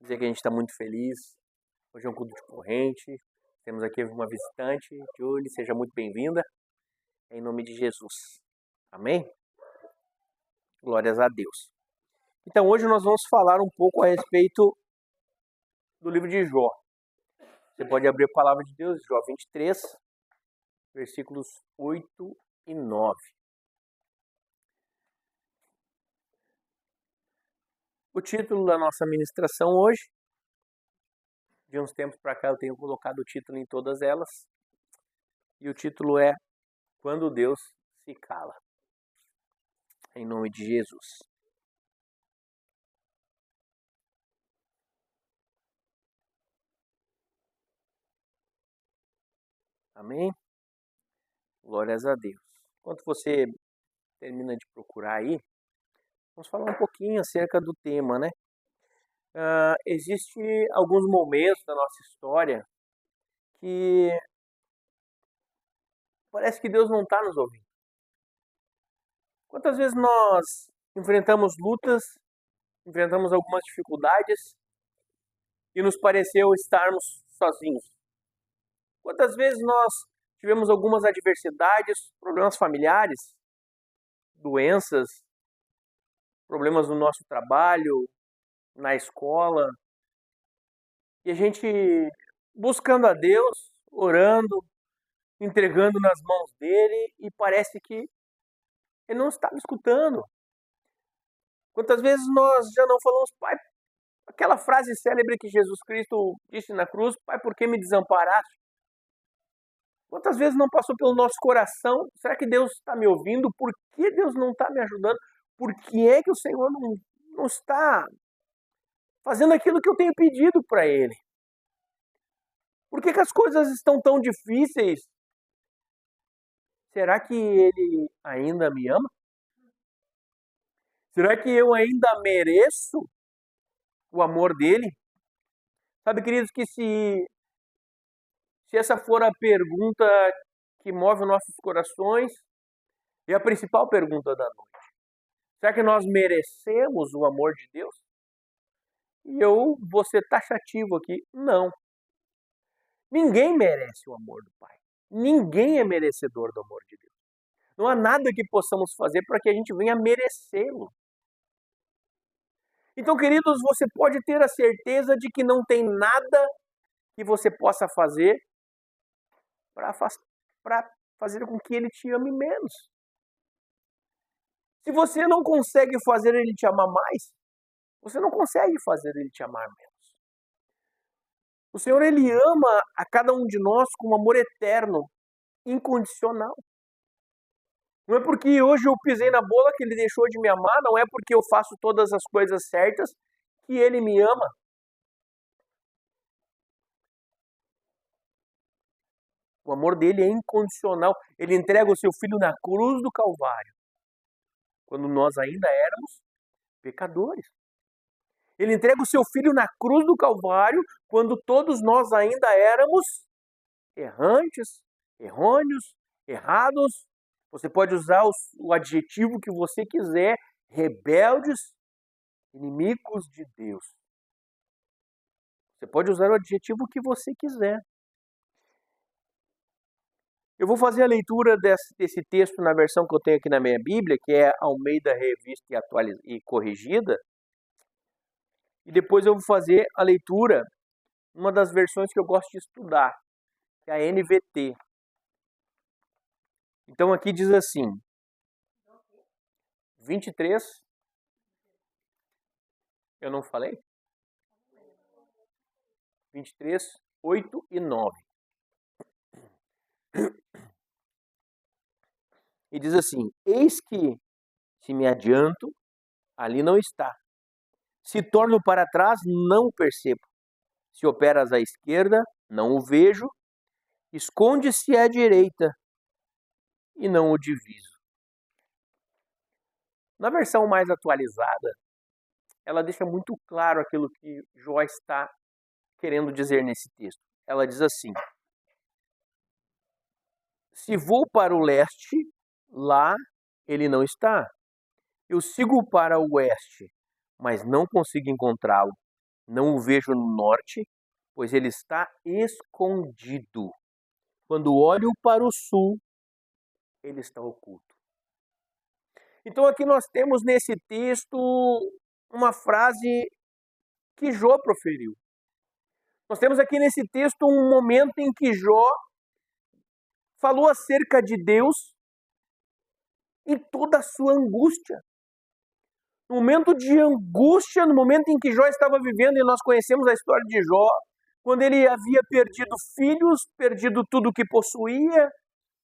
Dizer que a gente está muito feliz. Hoje é um culto de corrente. Temos aqui uma visitante, Julie, seja muito bem-vinda. Em nome de Jesus. Amém? Glórias a Deus. Então hoje nós vamos falar um pouco a respeito do livro de Jó. Você pode abrir a palavra de Deus, Jó 23, versículos 8 e 9. O título da nossa ministração hoje, de uns tempos para cá eu tenho colocado o título em todas elas, e o título é Quando Deus se cala. Em nome de Jesus. Amém? Glórias a Deus. Enquanto você termina de procurar aí, vamos falar um pouquinho acerca do tema, né? Existem alguns momentos da nossa história que parece que Deus não está nos ouvindo. Quantas vezes nós enfrentamos lutas, enfrentamos algumas dificuldades e nos pareceu estarmos sozinhos? Quantas vezes nós tivemos algumas adversidades, problemas familiares, doenças, problemas no nosso trabalho, na escola, e a gente buscando a Deus, orando, entregando nas mãos dele, e parece que ele não está me escutando. Quantas vezes nós já não falamos, Pai, aquela frase célebre que Jesus Cristo disse na cruz, Pai, por que me desamparaste? Quantas vezes não passou pelo nosso coração, será que Deus está me ouvindo? Por que Deus não está me ajudando? Por que é que o Senhor não está fazendo aquilo que eu tenho pedido para Ele? Por que as coisas estão tão difíceis? Será que Ele ainda me ama? Será que eu ainda mereço o amor dele? Sabe, queridos, que se essa for a pergunta que move os nossos corações, é a principal pergunta da noite. Será que nós merecemos o amor de Deus? E eu vou ser taxativo aqui, não. Ninguém merece o amor do Pai. Ninguém é merecedor do amor de Deus. Não há nada que possamos fazer para que a gente venha merecê-lo. Então, queridos, você pode ter a certeza de que não tem nada que você possa fazer para fazer com que ele te ame menos. Se você não consegue fazer ele te amar mais, você não consegue fazer ele te amar menos. O Senhor, ele ama a cada um de nós com um amor eterno, incondicional. Não é porque hoje eu pisei na bola que ele deixou de me amar, não é porque eu faço todas as coisas certas que ele me ama. O amor dele é incondicional. Ele entrega o seu filho na cruz do Calvário, quando nós ainda éramos pecadores. Ele entrega o seu filho na cruz do Calvário, quando todos nós ainda éramos errantes, errôneos, errados. Você pode usar o adjetivo que você quiser, rebeldes, inimigos de Deus. Você pode usar o adjetivo que você quiser. Eu vou fazer a leitura desse texto na versão que eu tenho aqui na minha Bíblia, que é Almeida Revista e Corrigida. E depois eu vou fazer a leitura numa das versões que eu gosto de estudar, que é a NVT. Então aqui diz assim, 23, eu não falei? 23, 8 e 9. E diz assim, eis que, se me adianto, ali não está. Se torno para trás, não o percebo. Se operas à esquerda, não o vejo. Esconde-se à direita e não o diviso. Na versão mais atualizada, ela deixa muito claro aquilo que Jó está querendo dizer nesse texto. Ela diz assim, se vou para o leste, lá ele não está. Eu sigo para o oeste, mas não consigo encontrá-lo. Não o vejo no norte, pois ele está escondido. Quando olho para o sul, ele está oculto. Então aqui nós temos nesse texto uma frase que Jó proferiu. Nós temos aqui nesse texto um momento em que Jó falou acerca de Deus em toda a sua angústia. No momento de angústia, no momento em que Jó estava vivendo, e nós conhecemos a história de Jó, quando ele havia perdido filhos, perdido tudo o que possuía,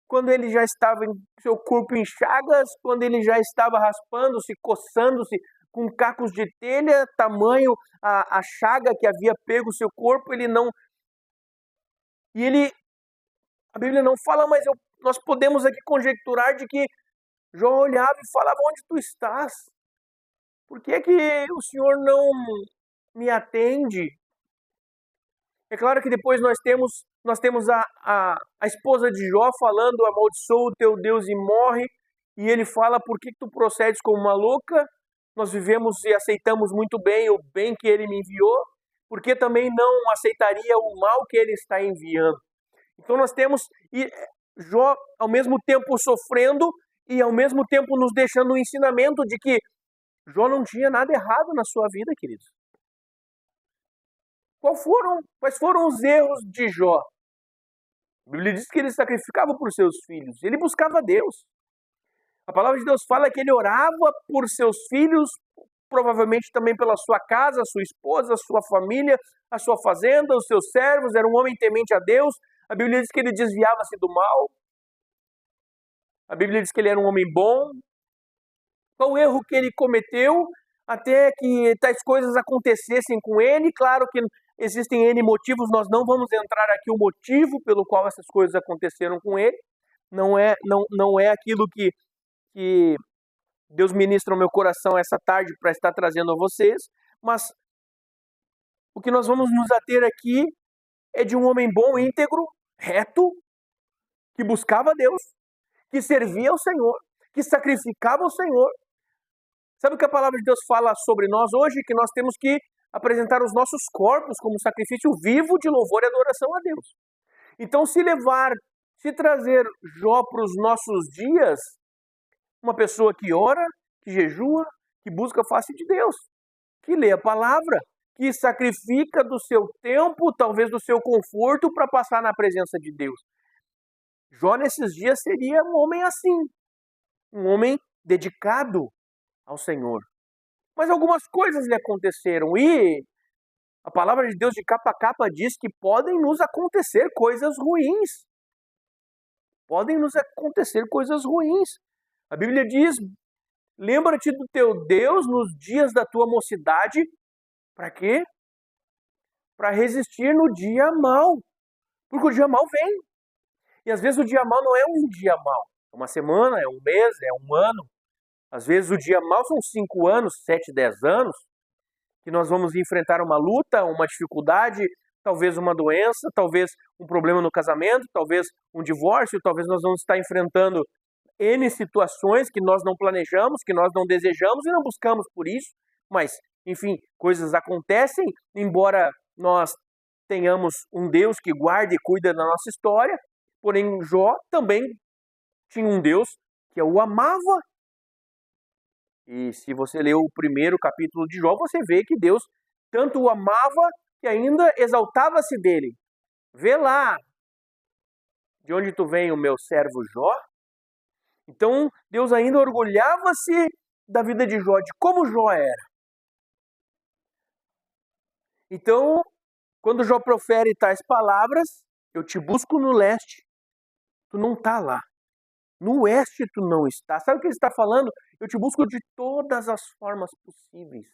quando ele já estava em seu corpo em chagas, quando ele já estava raspando-se, coçando-se com cacos de telha, tamanho a chaga que havia pego o seu corpo, ele não... E ele... A Bíblia não fala, mas nós podemos aqui conjecturar de que Jó olhava e falava: onde tu estás? Por que é que o Senhor não me atende? É claro que depois nós temos a esposa de Jó falando: amaldiçoa o teu Deus e morre. E ele fala: por que tu procedes como uma louca? Nós vivemos e aceitamos muito bem o bem que ele me enviou, porque também não aceitaria o mal que ele está enviando. Então nós temos Jó ao mesmo tempo sofrendo e ao mesmo tempo nos deixando um ensinamento de que Jó não tinha nada errado na sua vida, queridos. Quais foram os erros de Jó? A Bíblia diz que ele sacrificava por seus filhos, ele buscava Deus. A palavra de Deus fala que ele orava por seus filhos, provavelmente também pela sua casa, a sua esposa, a sua família, a sua fazenda, os seus servos. Era um homem temente a Deus. A Bíblia diz que ele desviava-se do mal. A Bíblia diz que ele era um homem bom. Qual o erro que ele cometeu até que tais coisas acontecessem com ele? Claro que existem N motivos, nós não vamos entrar aqui o motivo pelo qual essas coisas aconteceram com ele. Não é aquilo que Deus ministra no meu coração essa tarde para estar trazendo a vocês, mas o que nós vamos nos ater aqui é de um homem bom, íntegro, reto, que buscava Deus, que servia ao Senhor, que sacrificava ao Senhor. Sabe o que a palavra de Deus fala sobre nós hoje? Que nós temos que apresentar os nossos corpos como sacrifício vivo de louvor e adoração a Deus. Então, se trazer Jó para os nossos dias, uma pessoa que ora, que jejua, que busca a face de Deus, que lê a palavra, que sacrifica do seu tempo, talvez do seu conforto, para passar na presença de Deus. Jó nesses dias seria um homem assim, um homem dedicado ao Senhor. Mas algumas coisas lhe aconteceram e a palavra de Deus de capa a capa diz que podem nos acontecer coisas ruins. Podem nos acontecer coisas ruins. A Bíblia diz: lembra-te do teu Deus nos dias da tua mocidade. Para quê? Para resistir no dia mau. Porque o dia mau vem. E às vezes o dia mau não é um dia mau. É uma semana, é um mês, é um ano. Às vezes o dia mau são 5 anos, 7, 10 anos, que nós vamos enfrentar uma luta, uma dificuldade, talvez uma doença, talvez um problema no casamento, talvez um divórcio, talvez nós vamos estar enfrentando N situações que nós não planejamos, que nós não desejamos e não buscamos por isso, mas, enfim, coisas acontecem, embora nós tenhamos um Deus que guarda e cuida da nossa história, porém Jó também tinha um Deus que o amava. E se você ler o primeiro capítulo de Jó, você vê que Deus tanto o amava que ainda exaltava-se dele. Vê lá, de onde tu vem, o meu servo Jó? Então, Deus ainda orgulhava-se da vida de Jó, de como Jó era. Então, quando Jó profere tais palavras: eu te busco no leste, tu não está lá. No oeste tu não está. Sabe o que ele está falando? Eu te busco de todas as formas possíveis.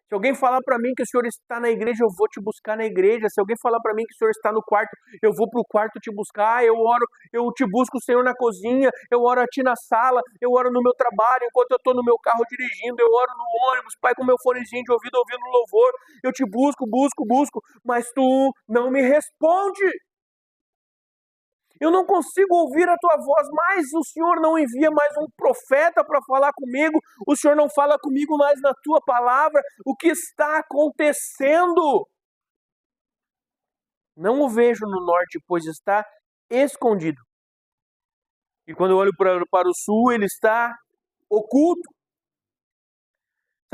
Se alguém falar para mim que o Senhor está na igreja, eu vou te buscar na igreja. Se alguém falar para mim que o Senhor está no quarto, eu vou para o quarto te buscar. Eu oro, eu te busco, Senhor, na cozinha. Eu oro a Ti na sala. Eu oro no meu trabalho, enquanto eu estou no meu carro dirigindo. Eu oro no ônibus, Pai, com meu fonezinho de ouvido, ouvindo louvor. Eu te busco, busco, busco, mas Tu não me responde. Eu não consigo ouvir a tua voz, mas o Senhor não envia mais um profeta para falar comigo, o Senhor não fala comigo mais na tua palavra. O que está acontecendo? Não o vejo no norte, pois está escondido. E quando eu olho para o sul, ele está oculto.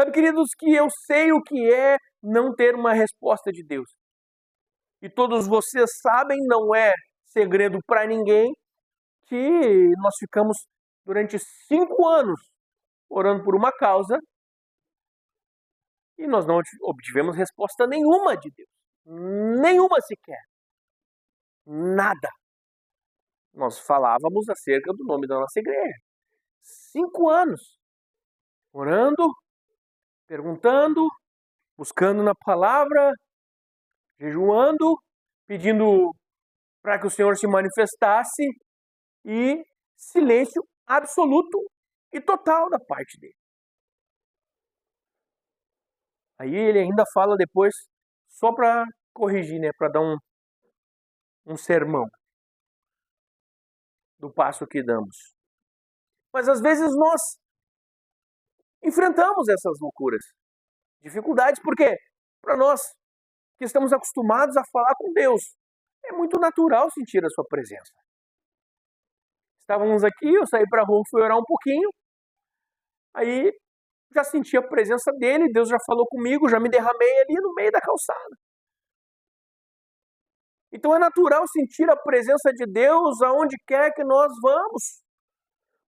Sabe, queridos, que eu sei o que é não ter uma resposta de Deus. E todos vocês sabem, não é segredo para ninguém, que nós ficamos durante 5 anos orando por uma causa e nós não obtivemos resposta nenhuma de Deus. Nenhuma sequer. Nada. Nós falávamos acerca do nome da nossa igreja. 5 anos. Orando, perguntando, buscando na palavra, jejuando, pedindo para que o Senhor se manifestasse e silêncio absoluto e total da parte dele. Aí ele ainda fala depois, só para corrigir, né, para dar um sermão do passo que damos. Mas às vezes nós enfrentamos essas loucuras, dificuldades, porque para nós que estamos acostumados a falar com Deus, é muito natural sentir a sua presença. Estávamos aqui, eu saí para a rua, fui orar um pouquinho, aí já senti a presença dele, Deus já falou comigo, já me derramei ali no meio da calçada. Então é natural sentir a presença de Deus aonde quer que nós vamos,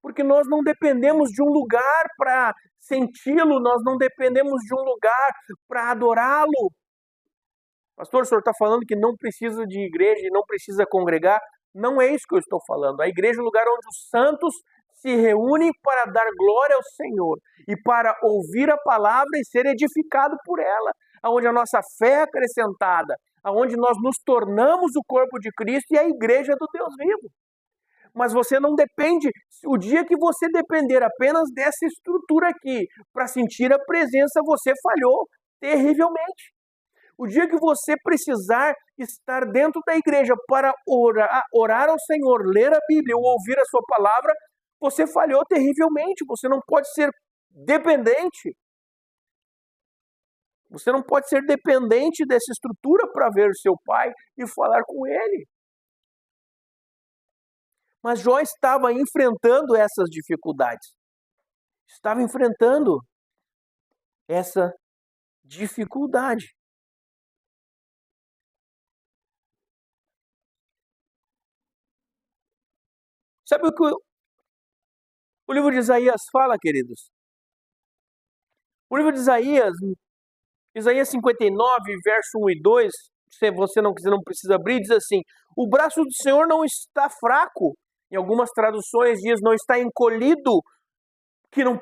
porque nós não dependemos de um lugar para senti-lo, nós não dependemos de um lugar para adorá-lo. Pastor, o senhor está falando que não precisa de igreja e não precisa congregar? Não é isso que eu estou falando. A igreja é o lugar onde os santos se reúnem para dar glória ao Senhor e para ouvir a palavra e ser edificado por ela, aonde a nossa fé é acrescentada, aonde nós nos tornamos o corpo de Cristo e a igreja do Deus vivo. Mas você não depende, o dia que você depender apenas dessa estrutura aqui para sentir a presença, você falhou terrivelmente. O dia que você precisar estar dentro da igreja para orar ao Senhor, ler a Bíblia ou ouvir a sua palavra, você falhou terrivelmente. Você não pode ser dependente. Você não pode ser dependente dessa estrutura para ver seu pai e falar com ele. Mas Jó estava enfrentando essas dificuldades. Estava enfrentando essa dificuldade. Sabe o que o livro de Isaías fala, queridos? O livro de Isaías 59, verso 1 e 2, se você não quiser, não precisa abrir, diz assim: o braço do Senhor não está fraco. Em algumas traduções diz não está encolhido,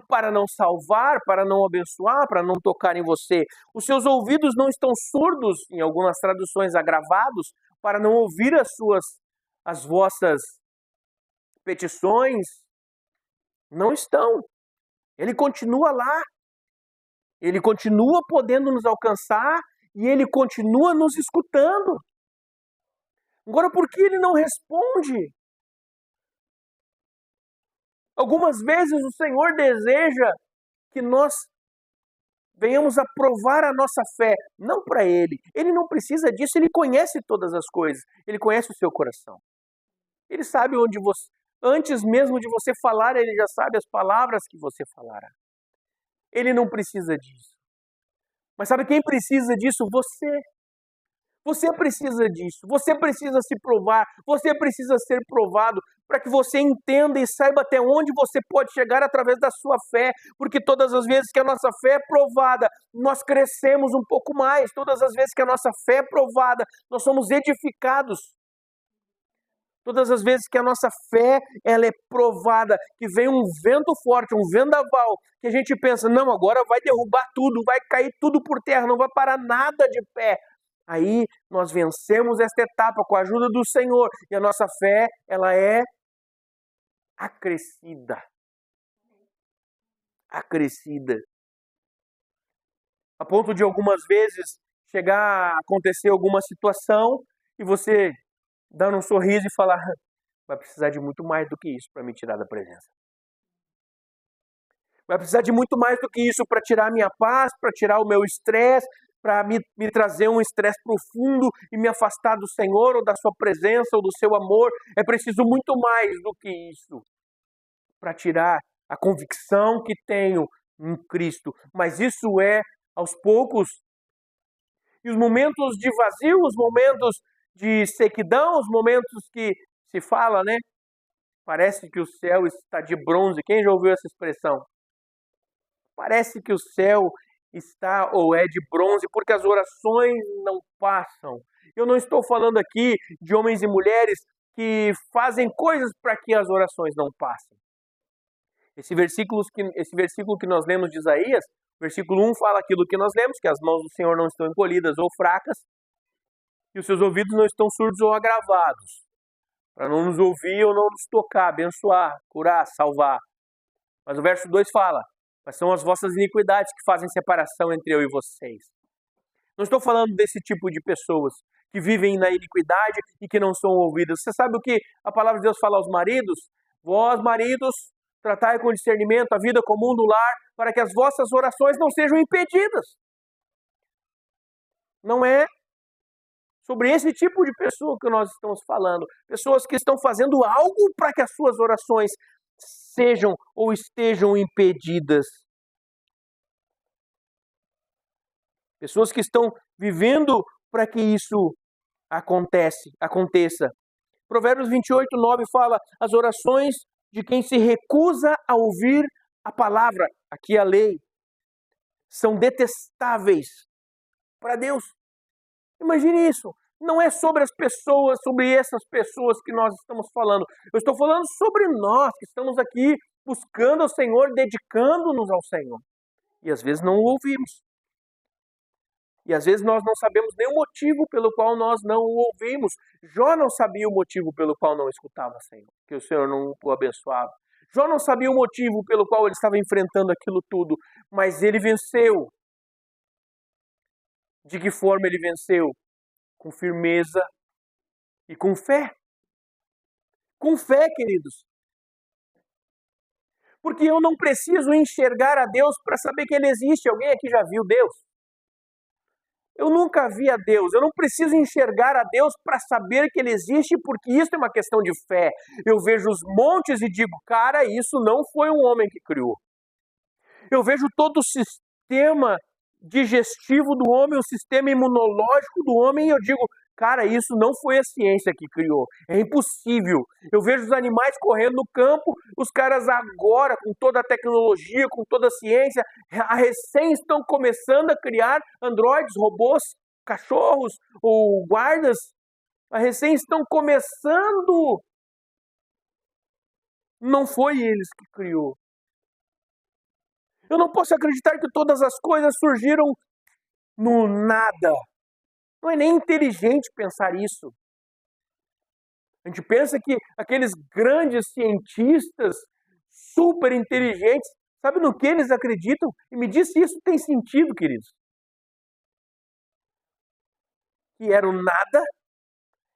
para não salvar, para não abençoar, para não tocar em você. Os seus ouvidos não estão surdos, em algumas traduções agravados, para não ouvir as vossas petições. Não estão. Ele continua lá. Ele continua podendo nos alcançar e ele continua nos escutando. Agora, por que ele não responde? Algumas vezes o Senhor deseja que nós venhamos a provar a nossa fé, não para Ele. Ele não precisa disso, Ele conhece todas as coisas. Ele conhece o seu coração. Ele sabe onde você... Antes mesmo de você falar, Ele já sabe as palavras que você falará. Ele não precisa disso. Mas sabe quem precisa disso? Você. Você precisa disso. Você precisa se provar. Você precisa ser provado para que você entenda e saiba até onde você pode chegar através da sua fé. Porque todas as vezes que a nossa fé é provada, nós crescemos um pouco mais. Todas as vezes que a nossa fé é provada, nós somos edificados. Todas as vezes que a nossa fé ela é provada, que vem um vento forte, um vendaval, que a gente pensa, não, agora vai derrubar tudo, vai cair tudo por terra, não vai parar nada de pé. Aí nós vencemos esta etapa com a ajuda do Senhor e a nossa fé ela é acrescida. Acrescida. A ponto de algumas vezes chegar a acontecer alguma situação e você dar um sorriso e falar, vai precisar de muito mais do que isso para me tirar da presença. Vai precisar de muito mais do que isso para tirar a minha paz, para tirar o meu estresse, para me trazer um estresse profundo e me afastar do Senhor, ou da sua presença, ou do seu amor. É preciso muito mais do que isso para tirar a convicção que tenho em Cristo. Mas isso é aos poucos. E os momentos de vazio, os momentos de sequidão, os momentos que se fala, né? Parece que o céu está de bronze. Quem já ouviu essa expressão? Parece que o céu está ou é de bronze porque as orações não passam. Eu não estou falando aqui de homens e mulheres que fazem coisas para que as orações não passem. Esse versículo que nós lemos de Isaías, versículo 1 fala aquilo que nós lemos, que as mãos do Senhor não estão encolhidas ou fracas, e os seus ouvidos não estão surdos ou agravados, para não nos ouvir ou não nos tocar, abençoar, curar, salvar. Mas o verso 2 fala: mas são as vossas iniquidades que fazem separação entre eu e vocês. Não estou falando desse tipo de pessoas que vivem na iniquidade e que não são ouvidas. Você sabe o que a palavra de Deus fala aos maridos? Vós, maridos, tratai com discernimento a vida comum do lar, para que as vossas orações não sejam impedidas. Não é sobre esse tipo de pessoa que nós estamos falando. Pessoas que estão fazendo algo para que as suas orações sejam ou estejam impedidas. Pessoas que estão vivendo para que isso aconteça. Provérbios 28:9 fala: as orações de quem se recusa a ouvir a palavra, aqui a lei, são detestáveis para Deus. Imagine isso. Não é sobre as pessoas, sobre essas pessoas que nós estamos falando. Eu estou falando sobre nós que estamos aqui buscando ao Senhor, dedicando-nos ao Senhor. E às vezes não o ouvimos. E às vezes nós não sabemos nem o motivo pelo qual nós não o ouvimos. Jó não sabia o motivo pelo qual não escutava o Senhor, que o Senhor não o abençoava. Jó não sabia o motivo pelo qual ele estava enfrentando aquilo tudo, mas ele venceu. De que forma ele venceu? Com firmeza e com fé. Com fé, queridos. Porque eu não preciso enxergar a Deus para saber que Ele existe. Alguém aqui já viu Deus? Eu nunca vi a Deus. Eu não preciso enxergar a Deus para saber que Ele existe, porque isso é uma questão de fé. Eu vejo os montes e digo, cara, isso não foi um homem que criou. Eu vejo todo o sistema digestivo do homem, o sistema imunológico do homem, e eu digo, cara, isso não foi a ciência que criou. É impossível. Eu vejo os animais correndo no campo, os caras agora, com toda a tecnologia, com toda a ciência, recém estão começando a criar androides, robôs, cachorros ou guardas. Recém estão começando. Não foi eles que criou. Eu não posso acreditar que todas as coisas surgiram no nada. Não é nem inteligente pensar isso. A gente pensa que aqueles grandes cientistas super inteligentes, sabe no que eles acreditam? E me diz se isso tem sentido, queridos. Que era o nada,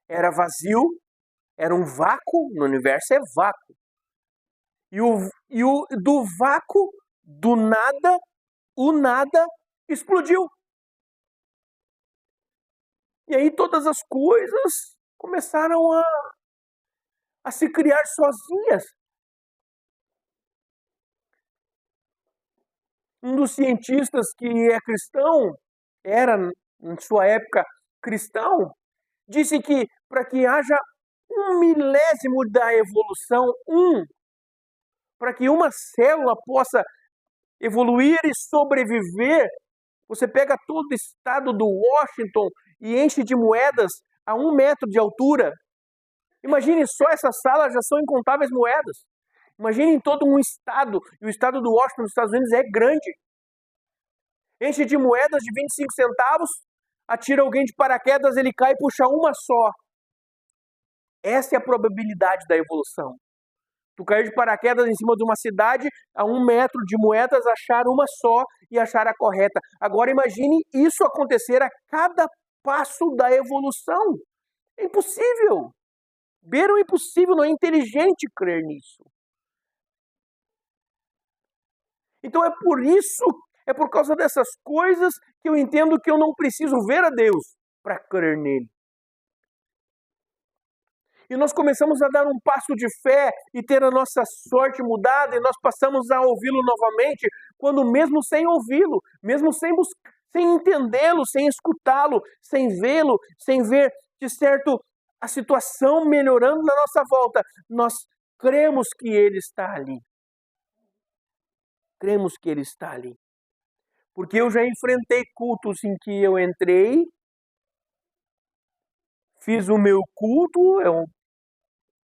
era vazio, era um vácuo, no universo é vácuo. E do vácuo, do nada, o nada explodiu. E aí todas as coisas começaram a se criar sozinhas. Um dos cientistas que é cristão, era em sua época cristão, disse que para que haja 1/1000 da evolução, para que uma célula possa evoluir e sobreviver, você pega todo o estado do Washington e enche de moedas a 1 metro de altura. Imagine só essa sala, já são incontáveis moedas. Imagine todo um estado, e o estado do Washington nos Estados Unidos é grande. Enche de moedas de 25 centavos, atira alguém de paraquedas, ele cai e puxa uma só. Essa é a probabilidade da evolução. Tu cair de paraquedas em cima de uma cidade, a 1 metro de moedas, achar uma só e achar a correta. Agora imagine isso acontecer a cada passo da evolução. É impossível. Beira o impossível, não é inteligente crer nisso. Então é por isso, é por causa dessas coisas que eu entendo que eu não preciso ver a Deus para crer nele. E nós começamos a dar um passo de fé e ter a nossa sorte mudada, e nós passamos a ouvi-lo novamente, quando mesmo sem ouvi-lo, mesmo sem entendê-lo, sem escutá-lo, sem vê-lo, sem ver, de certo, a situação melhorando na nossa volta, nós cremos que Ele está ali. Cremos que Ele está ali. Porque eu já enfrentei cultos em que eu entrei, fiz o meu culto,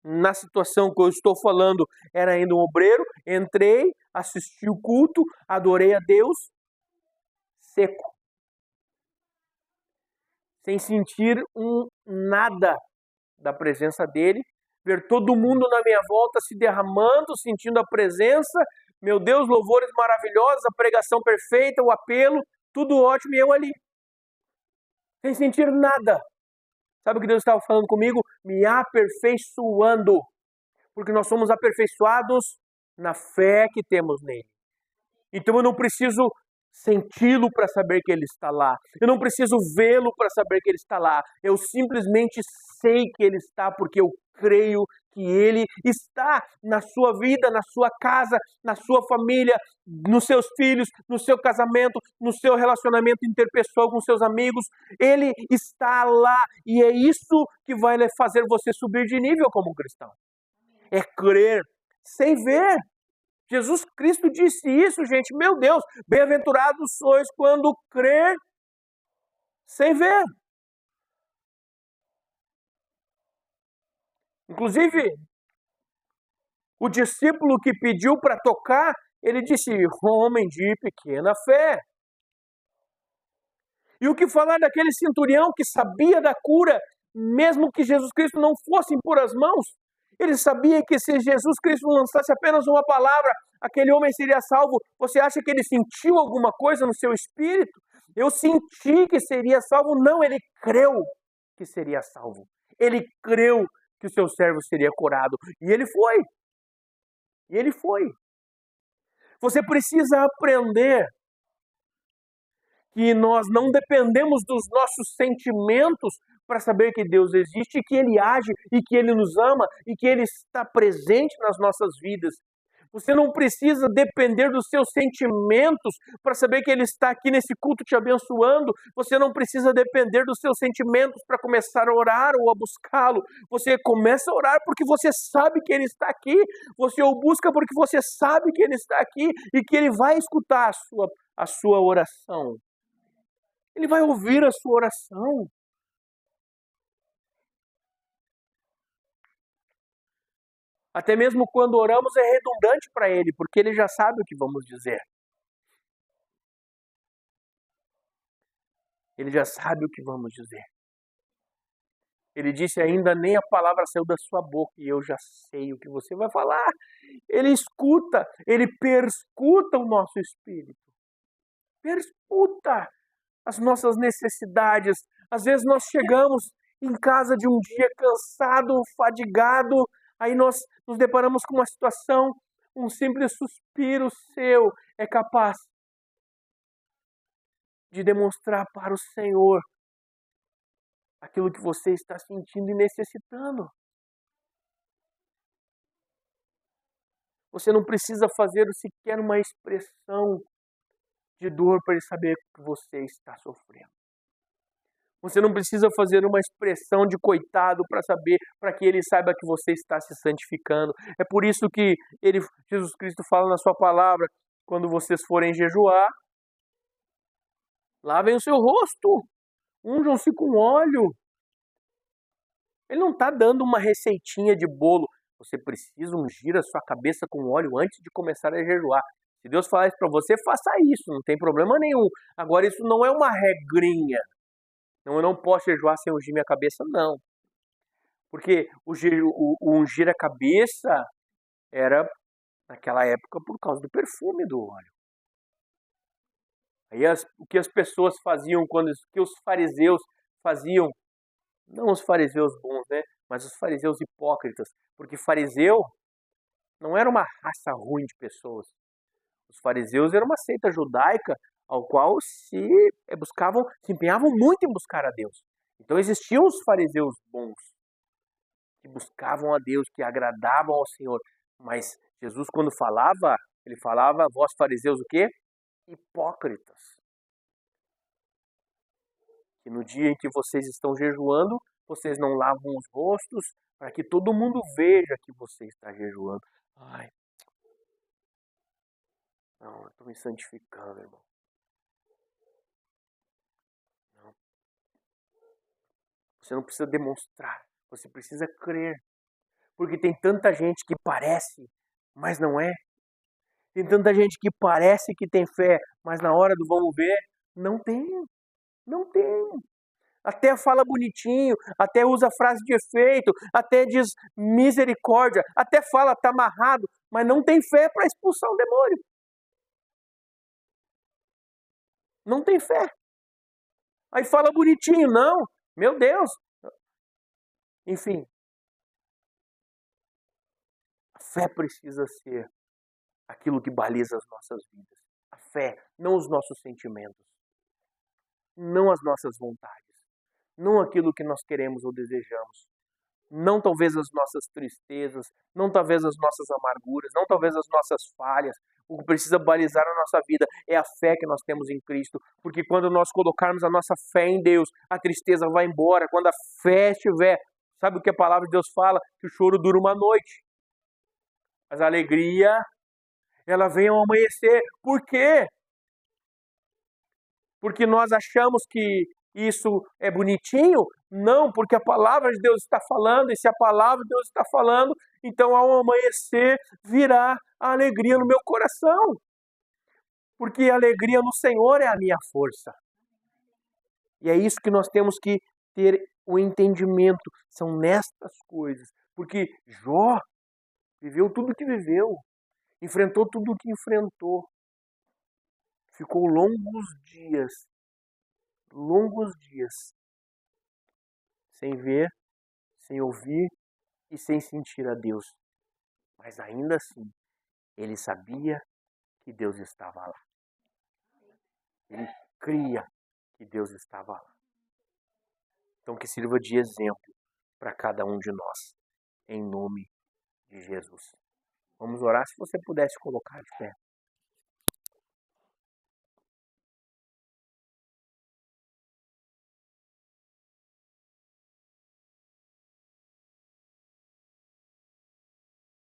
na situação que eu estou falando, era ainda um obreiro, entrei, assisti o culto, adorei a Deus, seco. Sem sentir nada da presença dele, ver todo mundo na minha volta se derramando, sentindo a presença, meu Deus, louvores maravilhosos, a pregação perfeita, o apelo, tudo ótimo e eu ali. Sem sentir nada. Sabe o que Deus estava falando comigo? Me aperfeiçoando. Porque nós somos aperfeiçoados na fé que temos nele. Então eu não preciso senti-lo para saber que ele está lá. Eu não preciso vê-lo para saber que ele está lá. Eu simplesmente sei que ele está porque eu creio que ele está na sua vida, na sua casa, na sua família, nos seus filhos, no seu casamento, no seu relacionamento interpessoal com seus amigos. Ele está lá e é isso que vai fazer você subir de nível como um cristão. É crer sem ver. Jesus Cristo disse isso, gente. Meu Deus, bem-aventurados sois quando crer sem ver. Inclusive, o discípulo que pediu para tocar, ele disse, homem de pequena fé. E o que falar daquele centurião que sabia da cura, mesmo que Jesus Cristo não fosse impor as mãos? Ele sabia que se Jesus Cristo lançasse apenas uma palavra, aquele homem seria salvo. Você acha que ele sentiu alguma coisa no seu espírito? Eu senti que seria salvo. Não, ele creu que seria salvo. Ele creu que o seu servo seria curado. E ele foi. E ele foi. Você precisa aprender que nós não dependemos dos nossos sentimentos para saber que Deus existe, e que Ele age, e que Ele nos ama, e que Ele está presente nas nossas vidas. Você não precisa depender dos seus sentimentos para saber que Ele está aqui nesse culto te abençoando. Você não precisa depender dos seus sentimentos para começar a orar ou a buscá-lo. Você começa a orar porque você sabe que Ele está aqui. Você o busca porque você sabe que Ele está aqui e que Ele vai escutar a sua oração. Ele vai ouvir a sua oração. Até mesmo quando oramos é redundante para Ele, porque Ele já sabe o que vamos dizer. Ele já sabe o que vamos dizer. Ele disse ainda, nem a palavra saiu da sua boca e eu já sei o que você vai falar. Ele escuta, Ele perscuta o nosso espírito. Perscuta as nossas necessidades. Às vezes nós chegamos em casa de um dia cansado, fadigado, aí nós nos deparamos com uma situação, um simples suspiro seu é capaz de demonstrar para o Senhor aquilo que você está sentindo e necessitando. Você não precisa fazer sequer uma expressão de dor para Ele saber que você está sofrendo. Você não precisa fazer uma expressão de coitado para que Ele saiba que você está se santificando. É por isso que Jesus Cristo fala na sua palavra, quando vocês forem jejuar, lavem o seu rosto, unjam-se com óleo. Ele não está dando uma receitinha de bolo. Você precisa ungir a sua cabeça com óleo antes de começar a jejuar. Se Deus falar isso para você, faça isso, não tem problema nenhum. Agora, isso não é uma regrinha. Não, eu não posso jejuar sem ungir minha cabeça, não. Porque o ungir a cabeça era, naquela época, por causa do perfume do óleo. Aí o que as pessoas faziam, o que os fariseus faziam, não os fariseus bons, né? mas os fariseus hipócritas, porque fariseu não era uma raça ruim de pessoas. Os fariseus eram uma seita judaica ao qual se empenhavam muito em buscar a Deus. Então existiam os fariseus bons, que buscavam a Deus, que agradavam ao Senhor. Mas Jesus, quando falava, ele falava, vós fariseus o quê? Hipócritas. Que no dia em que vocês estão jejuando, vocês não lavam os rostos, para que todo mundo veja que você está jejuando. Ai, não, eu estou me santificando, irmão. Não. Você não precisa demonstrar, você precisa crer. Porque tem tanta gente que parece, mas não é. Tem tanta gente que parece que tem fé, mas na hora do vamos ver, não tem. Não tem. Até fala bonitinho, até usa frase de efeito, até diz misericórdia, até fala tá amarrado, mas não tem fé para expulsar o demônio. Não tem fé. Aí fala bonitinho, não, meu Deus. Enfim, a fé precisa ser aquilo que baliza as nossas vidas. A fé, não os nossos sentimentos, não as nossas vontades, não aquilo que nós queremos ou desejamos, não talvez as nossas tristezas, não talvez as nossas amarguras, não talvez as nossas falhas. O que precisa balizar a nossa vida é a fé que nós temos em Cristo, porque quando nós colocarmos a nossa fé em Deus, a tristeza vai embora. Quando a fé estiver, sabe o que a palavra de Deus fala? Que o choro dura uma noite, mas a alegria, ela vem ao amanhecer. Por quê? Porque nós achamos que isso é bonitinho? Não, porque a palavra de Deus está falando, e se a palavra de Deus está falando, então ao amanhecer virá a alegria no meu coração. Porque a alegria no Senhor é a minha força. E é isso que nós temos que ter o entendimento, são nestas coisas. Porque Jó viveu tudo o que viveu, enfrentou tudo o que enfrentou. Ficou longos dias, sem ver, sem ouvir e sem sentir a Deus. Mas ainda assim, ele sabia que Deus estava lá. Ele cria que Deus estava lá. Então que sirva de exemplo para cada um de nós, em nome de Jesus. Vamos orar, se você pudesse colocar de pé.